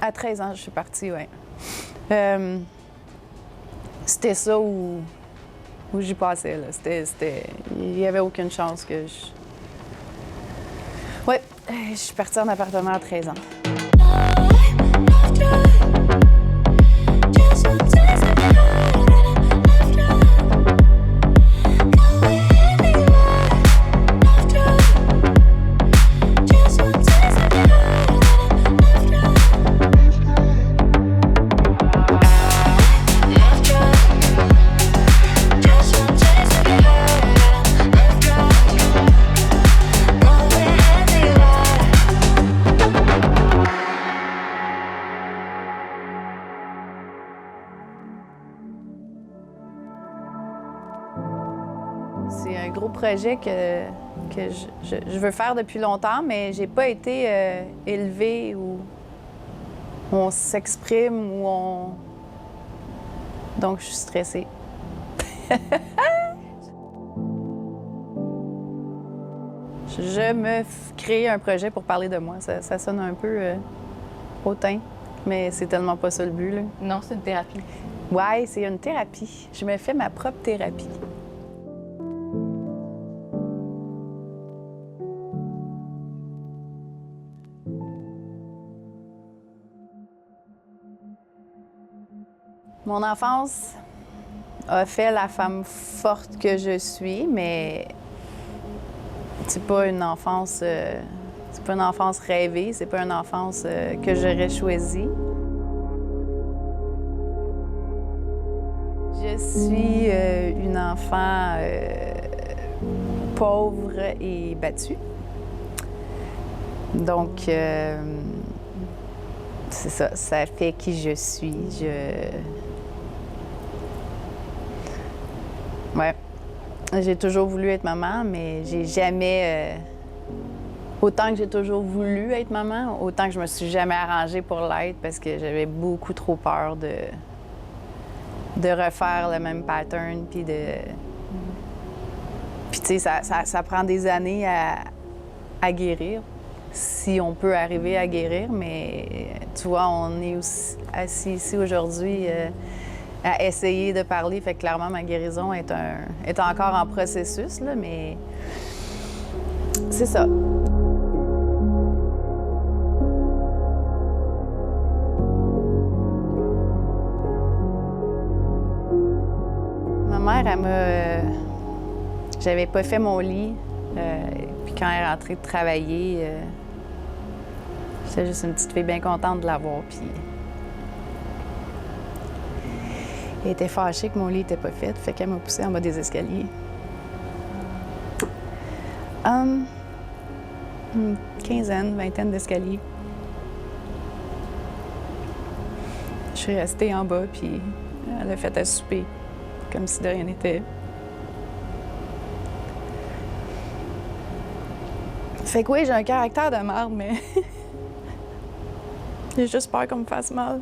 À 13 ans, je suis partie, oui. C'était ça où j'y passais, là. Il n'y avait aucune chance que je... Oui, je suis partie en appartement à 13 ans. C'est un gros projet que je veux faire depuis longtemps, mais j'ai pas été élevée où on s'exprime, où on... Donc, je suis stressée. Je me crée un projet pour parler de moi. Ça sonne un peu hautain, mais c'est tellement pas ça le but, là. Non, c'est une thérapie. Ouais, c'est une thérapie. Je me fais ma propre thérapie. Mon enfance a fait la femme forte que je suis, mais c'est pas une enfance, c'est pas une enfance rêvée, c'est pas une enfance que j'aurais choisie. Je suis une enfant pauvre et battue. Donc, c'est ça, ça fait qui je suis. Ouais. J'ai toujours voulu être maman, mais j'ai jamais... Autant que j'ai toujours voulu être maman, autant que je me suis jamais arrangée pour l'être parce que j'avais beaucoup trop peur de refaire le même pattern, puis de... Puis tu sais, ça prend des années à guérir, si on peut arriver à guérir, mais tu vois, on est aussi assis ici aujourd'hui à essayer de parler, fait que clairement, ma guérison est encore en processus, là, mais c'est ça. Ma mère, elle m'a... J'avais pas fait mon lit, puis quand elle est rentrée de travailler, j'étais juste une petite fille bien contente de l'avoir, puis... Elle était fâchée que mon lit n'était pas fait, fait qu'elle m'a poussée en bas des escaliers. Une quinzaine, vingtaine d'escaliers. Je suis restée en bas, puis elle a fait à souper, comme si de rien n'était. Fait que oui, j'ai un caractère de merde, mais j'ai juste peur qu'on me fasse mal.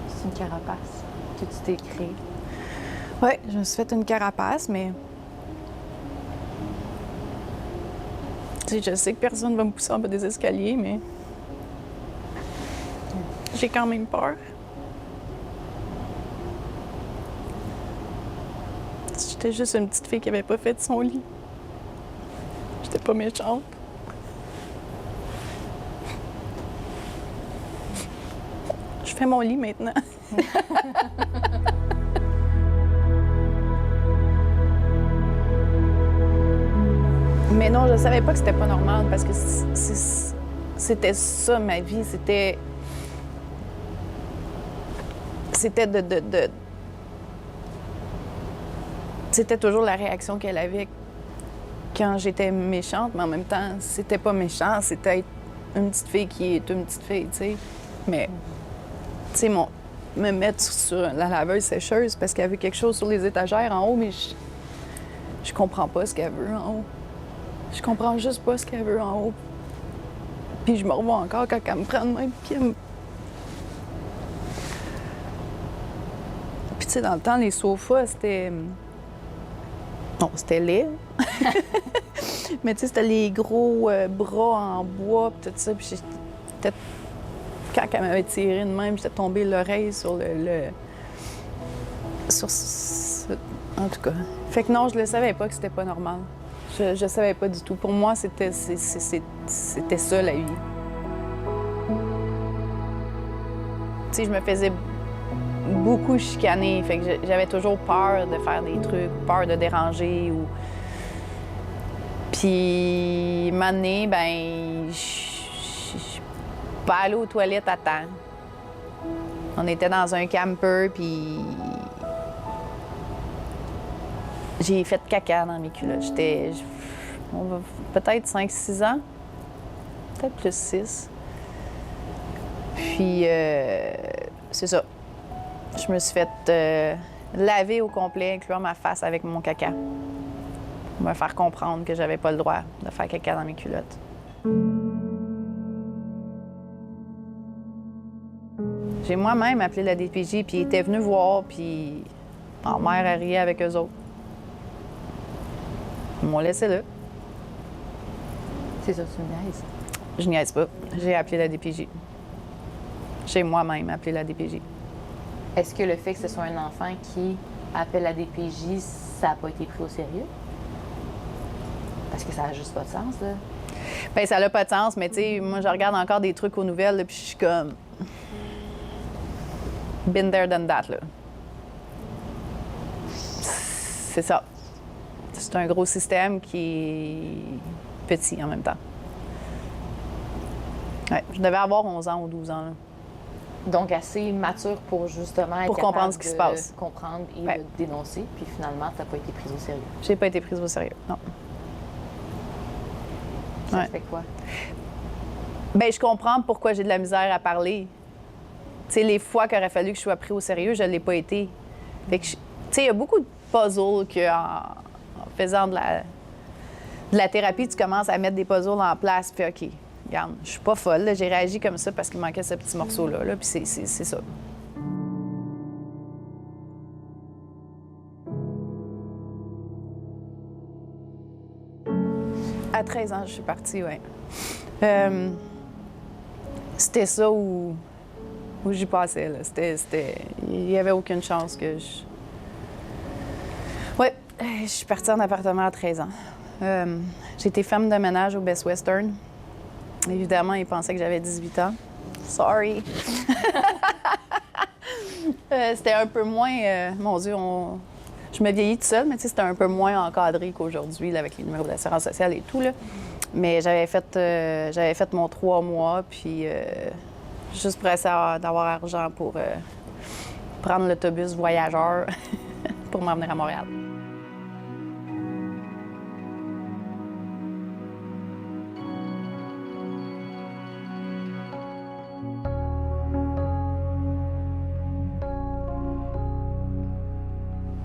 C'est une carapace que tu t'es créée. Oui, je me suis fait une carapace, mais... Tu sais, je sais que personne ne va me pousser en bas des escaliers, mais... J'ai quand même peur. J'étais juste une petite fille qui avait pas fait son lit. J'étais pas méchante. Je fais mon lit maintenant. Mais non, je savais pas que c'était pas normal parce que c'était ça ma vie. C'était C'était toujours la réaction qu'elle avait quand j'étais méchante, mais en même temps, c'était pas méchant, c'était être une petite fille qui est une petite fille, tu sais. Mais, tu sais, me mettre sur la laveuse sécheuse parce qu'elle avait quelque chose sur les étagères en haut, mais je comprends pas ce qu'elle veut en haut. Je comprends juste pas ce qu'elle veut en haut. Puis je me revois encore quand elle me prend de même, puis elle me... Puis tu sais, dans le temps, les sofas, c'était... Non, c'était laid. Mais tu sais, c'était les gros bras en bois, pis tout ça. Puis j'étais... Quand elle m'avait tiré de même, j'étais tombée l'oreille sur En tout cas. Fait que non, je le savais pas que c'était pas normal. Je savais pas du tout. Pour moi, c'était ça, la vie. Tu sais, je me faisais beaucoup chicaner. Fait que j'avais toujours peur de faire des trucs, peur de déranger ou... Puis, un moment donné, ben, je pas aller aux toilettes à temps. On était dans un camper, puis j'ai fait caca dans mes culottes. J'étais peut-être 5-6 ans, peut-être plus 6. Puis, c'est ça. Je me suis fait laver au complet, incluant ma face avec mon caca. Pour me faire comprendre que j'avais pas le droit de faire caca dans mes culottes. J'ai moi-même appelé la DPJ, puis ils étaient venus voir, puis ma mère a rié avec eux autres. Ils m'ont laissé là. C'est ça, tu me niaises. Je niaise pas. J'ai appelé la DPJ. J'ai moi-même appelé la DPJ. Est-ce que le fait que ce soit un enfant qui appelle la DPJ, ça n'a pas été pris au sérieux? Parce que ça n'a juste pas de sens, là. Bien, ça n'a pas de sens, mais tu sais, moi, je regarde encore des trucs aux nouvelles, là, puis je suis comme... Been there, done that, là. C'est ça. C'est un gros système qui est petit en même temps. Ouais, je devais avoir 11 ans ou 12 ans, là. Donc, assez mature pour justement être Pour capable comprendre ce qui se passe. de comprendre et Ouais. de dénoncer. Puis finalement, tu n'as pas été prise au sérieux. J'ai pas été prise au sérieux, non. Ça Ouais. fait quoi? Bien, je comprends pourquoi j'ai de la misère à parler. Tu sais, les fois qu'il aurait fallu que je sois pris au sérieux, je ne l'ai pas été. Fait que, tu sais, il y a beaucoup de puzzles qu'en faisant de la thérapie, tu commences à mettre des puzzles en place, puis OK, regarde, je suis pas folle, là, j'ai réagi comme ça parce qu'il manquait ce petit morceau-là, là, puis c'est ça. À 13 ans, je suis partie, oui. C'était ça où j'y passais, là. Il n'y avait aucune chance que je... Oui, je suis partie en appartement à 13 ans. J'étais femme de ménage au Best Western. Évidemment, ils pensaient que j'avais 18 ans. Sorry! C'était un peu moins... mon Dieu, je me vieillis toute seule, mais tu sais, c'était un peu moins encadré qu'aujourd'hui, là, avec les numéros d'assurance sociale et tout, là. Mais j'avais fait mon 3 mois, puis juste pour essayer d'avoir argent pour prendre l'autobus voyageur pour m'en venir à Montréal.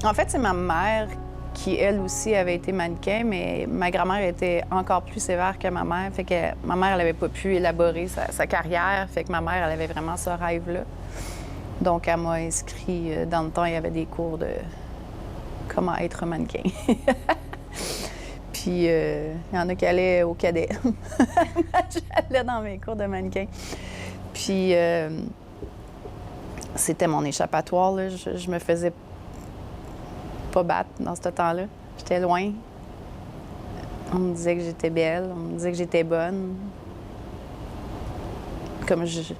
En fait, c'est ma mère qui, elle aussi, avait été mannequin, mais ma grand-mère était encore plus sévère que ma mère. Fait que ma mère, elle n'avait pas pu élaborer sa carrière. Fait que ma mère, elle avait vraiment ce rêve-là. Donc, elle m'a inscrit. Dans le temps, il y avait des cours de comment être mannequin. Puis, il y en a qui allaient au cadet. J'allais dans mes cours de mannequin. Puis, c'était mon échappatoire, là. Je me faisais pas battre dans ce temps-là. J'étais loin. On me disait que j'étais belle, on me disait que j'étais bonne. Comme je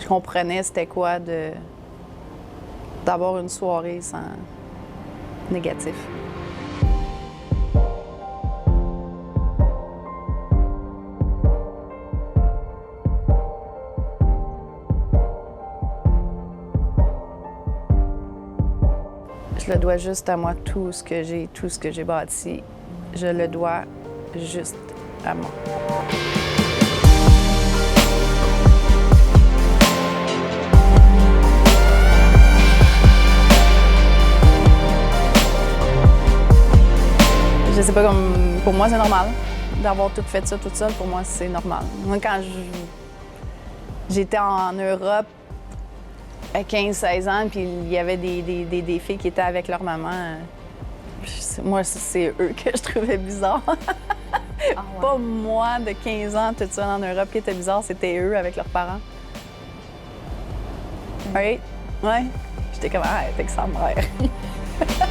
comprenais c'était quoi d'avoir une soirée sans négatif. Je le dois juste à moi, tout ce que j'ai bâti. Je le dois juste à moi. Je sais pas, pour moi, c'est normal d'avoir tout fait ça toute seule. Pour moi, c'est normal. Moi, quand j'étais en Europe, à 15-16 ans, puis il y avait des filles qui étaient avec leur maman. Moi, c'est eux que je trouvais bizarres. Ah ouais. Pas moi de 15 ans, toute seule en Europe, qui était bizarre, c'était eux avec leurs parents. Right? Ouais. J'étais comme, ah, elle était avec sa mère.